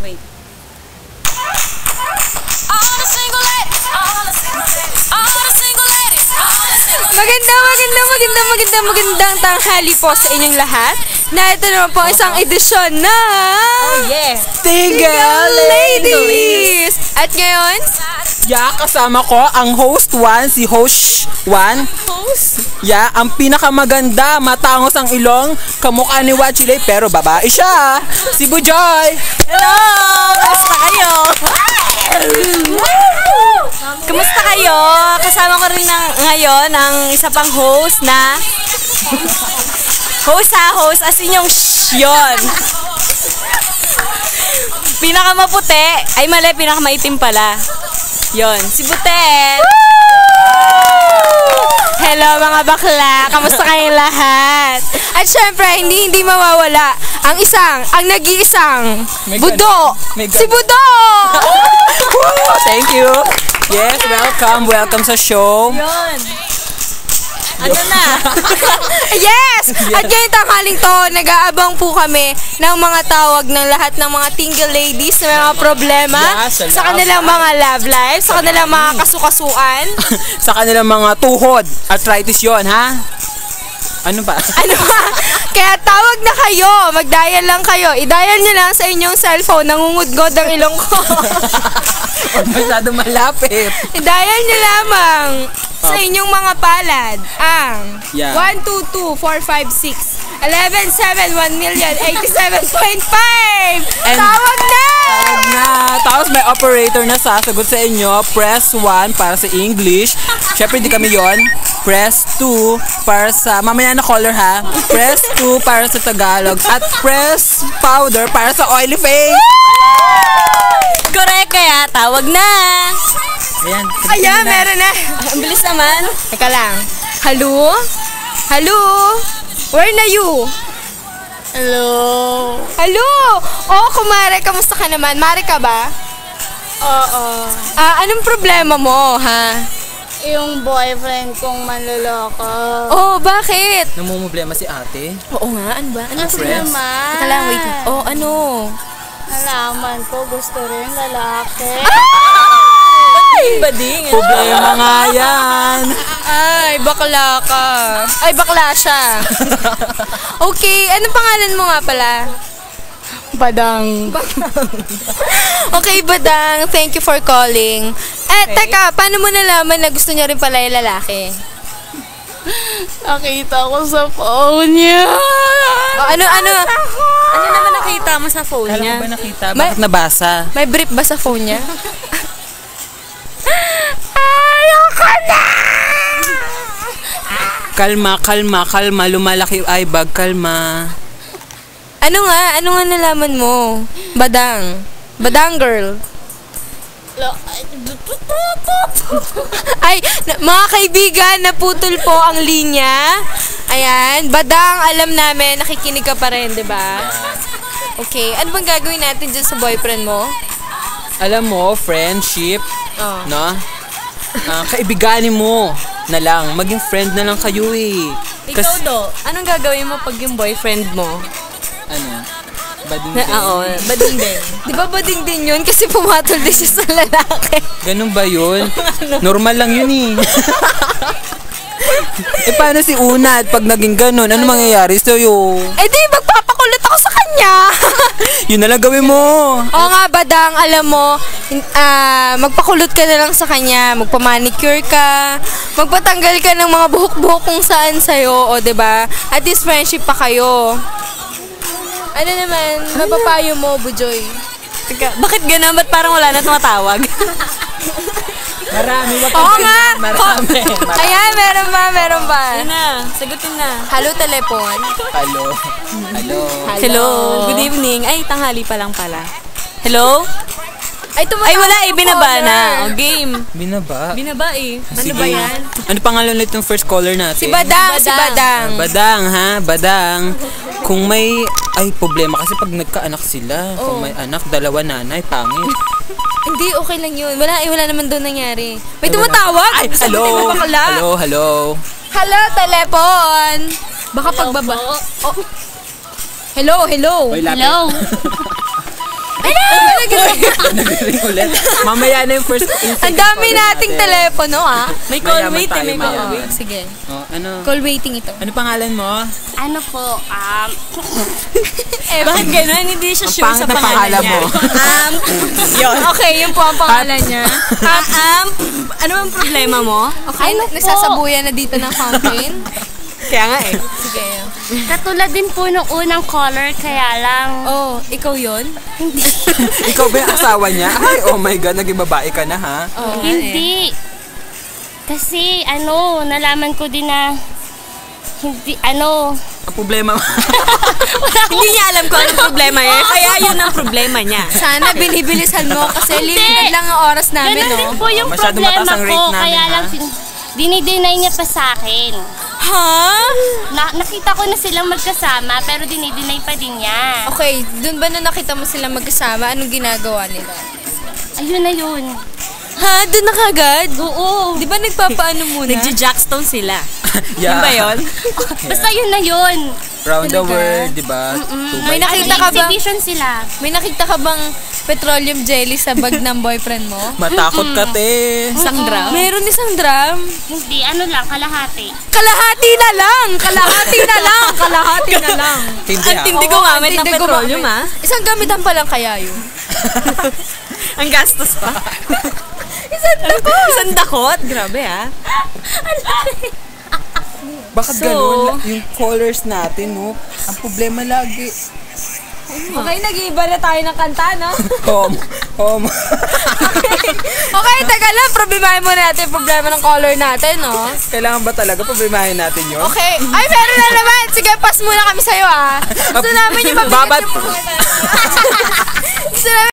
Wait. Magandang tanghali po sa inyong lahat. Na ito naman po isang edisyon na Single Ladies! At ngayon, kasama ko ang host 1, si host 1. Ang pinakamaganda, matangos ang ilong, kamukha ni Wachile, pero babae siya. Si Bujoy! Hello! Kamusta kayo? Kamusta kayo? Kasama ko rin ngayon ang isa pang host na host as in yung yun. Pinakamaputi, ay mali, pinakamaitim pala. Yon, si Butet. hello mga bakla, kamusta kayong lahat? At syempre, hindi mawawala ang nag-iisang Budo, si Budo! Thank you! Yes, welcome sa show. Yun. Ano na? Yes! At ngayon tanghaling to, nag-aabang po kami ng mga tawag ng lahat ng mga single ladies na may mga problema sa kanilang mga love life, sa kanilang mga kasukasuan. Sa kanilang mga tuhod. Arthritis yon, ha? Ano ba? Kaya tawag na kayo, mag-dial lang kayo. I-dial nyo lang sa inyong cellphone, nangungudgod ang ilong ko. Huwag masyadong malapit. I-dial nyo lamang sa inyong mga palad ang 122-456-1171,087.5. Tawag na! Tapos may operator na sasagot sa inyo. Press 1 para sa English. Syempre hindi kami yon. Press 2 para sa, mamaya na caller ha. Press 2 para sa Tagalog. At press powder para sa oily face. Correct, kaya tawag na. Ayan, meron na. Ang bilis naman. Teka lang. Hello? Hello? Where na you? Hello. Hello? Oh, kumare, kamusta ka naman? Mare ka ba? Oo. Anong problema mo, ha? Yung boyfriend kong manloloko. Oh, bakit? Namumblema si ate. Oo nga, ano ba? Ano Kasi naman. Teka lang, wait. Oh, ano? Nalaman ko, gusto rin lalaki. Bading. Problema nga yan. Ay, bakla ka. Ay, bakla siya. Okay, anong pangalan mo nga pala? Badang. Okay, Badang. Thank you for calling. Teka, paano mo nalaman na gusto niya rin pala yung lalaki? Nakita ko sa phone niya. Ano naman nakita mo sa phone Alam niya? mo ba nakita? Bakit nabasa? May brief ba sa phone niya? Kalma. Lumalaki ay bag. Kalma. Ano nga nalaman mo? Badang girl. Ay, mga kaibigan, naputol po ang linya. Ayan, Badang, alam namin, nakikinig ka pa rin, di ba? Okay, ano bang gagawin natin dyan sa boyfriend mo? Alam mo, friendship, no? Kaibiganin mo na lang. Maging friend na lang kayo eh. Ikaw do, anong gagawin mo pag yung boyfriend mo? Ano? Bading din. Oo, bading din. Di ba bading din yun? Kasi pumatol din siya sa lalaki. Ganun ba yun? Normal lang yun eh. Paano si Unad pag naging ganun? Ano mangyayari sa'yo? Di, magpapakulot ako sa kanya. Yun na lang gawin mo. Oo nga, Badang, alam mo, magpakulot ka na lang sa kanya, magpamanicure ka, magpatanggal ka ng mga buhok-buhok kung saan sa'yo, o diba? At least friendship pa kayo. Ano naman, mapapayo mo, Bujoy? Teka, bakit gano'n? Ba't parang wala na tumatawag? Marami. Oo nga! Marami. Ayan, meron ba? Ano na, sagutin na. Hello, telepon. Hello, good evening. Ay, tanghali pa lang pala. Hello? Ay, Ay, wala eh, binaba na. O, game. Binaba? Binaba eh. Ano Sige. ba yan? Ano pangalan ulit ng first caller natin? Si Badang. Badang, ha? Badang. Kung may, problema kasi pag nagkaanak sila, kung may anak, dalawa nanay, pangit. Hindi, okay lang yun. Wala naman doon nangyari. May tumatawag? Ay, hello. Hello. Hello, telepon. Baka pagbaba. Oh. Hello. Oy, lapit. Hello? Hello! Nag-ring ulit. Mamaya na yung first Ang dami nating telepono, ah. May call Mayaman wait, tayo, may call mayaman. wait. Sige. Oh, ano? Call waiting ito. Ano pangalan mo? Ano po, Bakit gano'n? Hindi siya Ang sure pangit sa na pangalan pangalan niya. mo. Yun. Okay, yun po ang pangalan niya. Ano ang problema mo? Okay, Ano po? nasasabuyan na dito ng fountain. Kaya nga eh. Sige. katulad din po nung unang caller, kaya lang, Oh, ikaw yun? Ikaw ba yung asawa niya? Ay, oh my God, naging babae ka na ha? Oh, hindi. Kasi, nalaman ko din na, hindi, Ang problema mo. Hindi niya alam kung anong problema niya. Kaya yun ang problema niya. Sana binibilisan mo kasi limited lang ang oras namin, ganun din no? po yung Masyadong problema mataas ang rate ko, namin, kaya ha? lang, dinideny niya pa sa akin. Ha? Nakita ko na silang magkasama, pero dinideny pa din niya. Okay, dun ba na nakita mo sila magkasama? Anong ginagawa nila? Ayun na yun. Ha? Dun na kagad? Oo. Di ba nagpapaano muna? Nagja-jackstone sila. Yeah. Yun ba yun? Basta yun na yun. Round the Talaga? world, di ba? May nakita ka ba? Exhibition sila. May nakita ka bang petroleum jelly sa bag ng boyfriend mo? Matakot ka, te. Isang drum. Meron isang drum. Hindi, kalahati. Kalahati na lang! Kalahati na lang! Kalahati na lang! Hindi Ang ha? tindi Oo, gumamit ng hindi petroleum, gumamit. ha? Isang gamitan pa lang kaya yun. Ang gastos pa. Isang dakot? Grabe, ha? Bakit So- ganun? Yung colors natin, no? Ang problema lagi. Okay, nag-iiba na tayo ng kanta, no? Home. Okay, taga lang. Problemahin muna natin yung problema ng color natin, no? Kailangan ba talaga problemahin natin yun? Okay. Ay, meron na naman. Sige, pass muna kami sa'yo, ah. Gusto namin yung mabigat Babat- yung mga Gusto namin